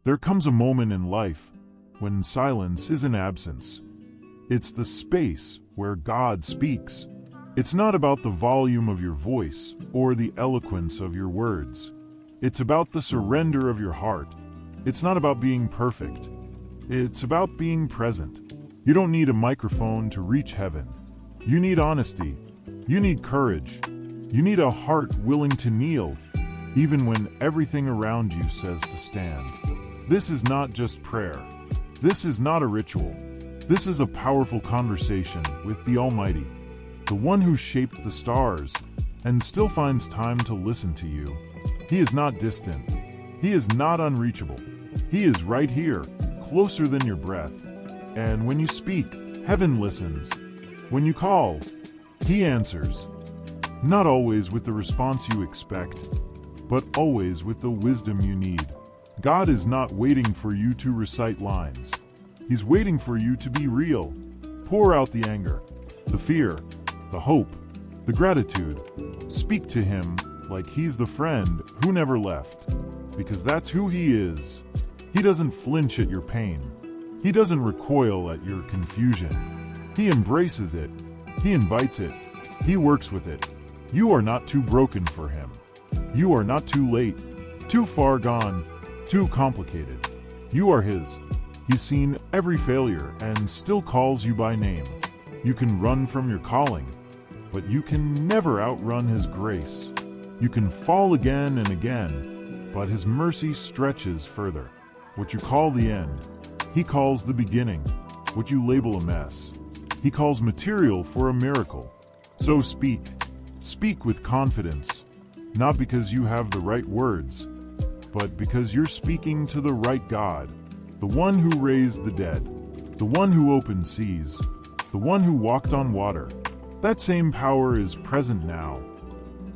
There comes a moment in life when silence isn't absence. It's the space where God speaks. It's not about the volume of your voice or the eloquence of your words. It's about the surrender of your heart. It's not about being perfect. It's about being present. You don't need a microphone to reach heaven. You need honesty. You need courage. You need a heart willing to kneel, even when everything around you says to stand. This is not just prayer. This is not a ritual. This is a powerful conversation with the Almighty, the one who shaped the stars and still finds time to listen to you. He is not distant. He is not unreachable. He is right here, closer than your breath. And when you speak, heaven listens. When you call, He answers. Not always with the response you expect, but always with the wisdom you need. God is not waiting for you to recite lines. He's waiting for you to be real. Pour out the anger, the fear, the hope, the gratitude. Speak to Him like He's the friend who never left, because that's who He is. He doesn't flinch at your pain. He doesn't recoil at your confusion. He embraces it. He invites it. He works with it. You are not too broken for Him. You are not too late, too far gone, too complicated. You are His. He's seen every failure and still calls you by name. You can run from your calling, but you can never outrun His grace. You can fall again and again, but His mercy stretches further. What you call the end, He calls the beginning. What you label a mess, He calls material for a miracle. So speak. Speak with confidence, not because you have the right words, but because you're speaking to the right God, the one who raised the dead, the one who opened seas, the one who walked on water. That same power is present now,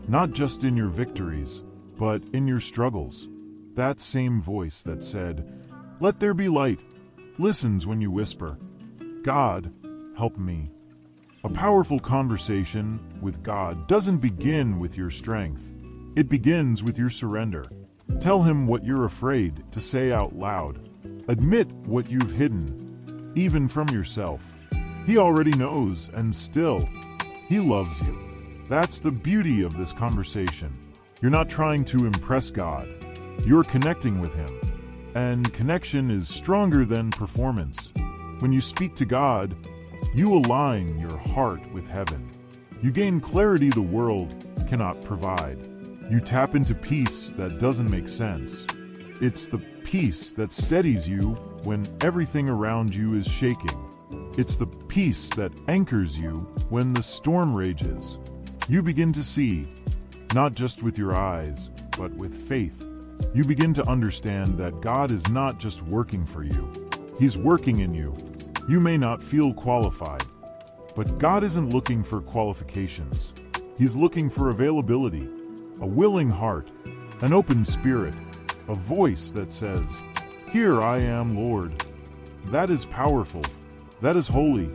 not just in your victories, but in your struggles. That same voice that said, "Let there be light," listens when you whisper, "God, help me." A powerful conversation with God doesn't begin with your strength. It begins with your surrender. Tell Him what you're afraid to say out loud. Admit what you've hidden, even from yourself. He already knows, and still, He loves you. That's the beauty of this conversation. You're not trying to impress God. You're connecting with Him. And connection is stronger than performance. When you speak to God, you align your heart with heaven. You gain clarity the world cannot provide. You tap into peace that doesn't make sense. It's the peace that steadies you when everything around you is shaking. It's the peace that anchors you when the storm rages. You begin to see, not just with your eyes, but with faith. You begin to understand that God is not just working for you. He's working in you. You may not feel qualified, but God isn't looking for qualifications. He's looking for availability, a willing heart, an open spirit, a voice that says, "Here I am, Lord." That is powerful. That is holy.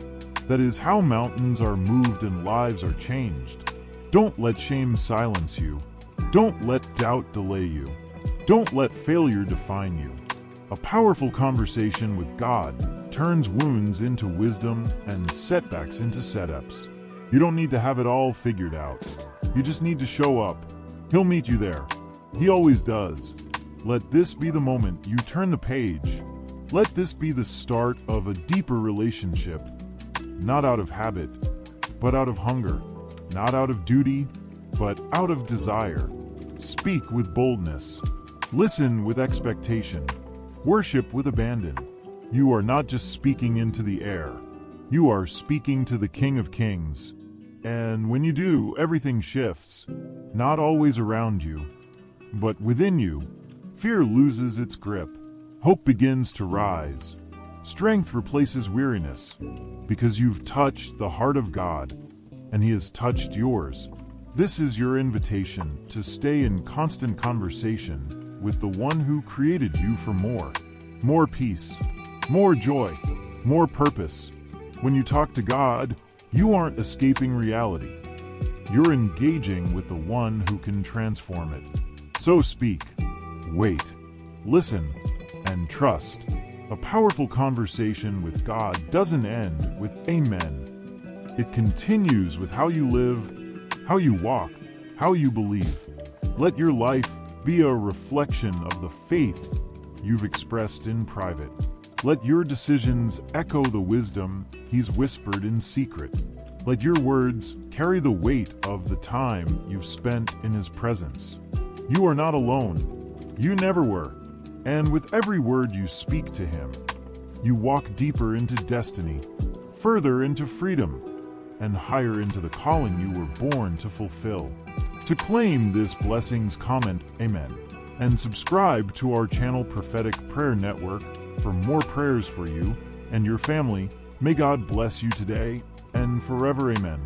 That is how mountains are moved and lives are changed. Don't let shame silence you. Don't let doubt delay you. Don't let failure define you. A powerful conversation with God turns wounds into wisdom and setbacks into setups. You don't need to have it all figured out. You just need to show up. He'll meet you there. He always does. Let this be the moment you turn the page. Let this be the start of a deeper relationship, not out of habit, but out of hunger, not out of duty, but out of desire. Speak with boldness. Listen with expectation. Worship with abandon. You are not just speaking into the air. You are speaking to the King of Kings. And when you do, everything shifts. Not always around you, but within you. Fear loses its grip. Hope begins to rise. Strength replaces weariness, because you've touched the heart of God, and He has touched yours. This is your invitation to stay in constant conversation with the one who created you for more. More peace, more joy, more purpose. When you talk to God, you aren't escaping reality. You're engaging with the one who can transform it. So speak, wait, listen, and trust. A powerful conversation with God doesn't end with amen. It continues with how you live, how you walk, how you believe. Let your life be a reflection of the faith you've expressed in private. Let your decisions echo the wisdom He's whispered in secret. Let your words carry the weight of the time you've spent in His presence. You are not alone. You never were. And with every word you speak to Him, you walk deeper into destiny, further into freedom, and higher into the calling you were born to fulfill. To claim this blessings, comment Amen, and subscribe to our channel Prophetic Prayer Network for more prayers for you and your family. May God bless you today and forever. Amen.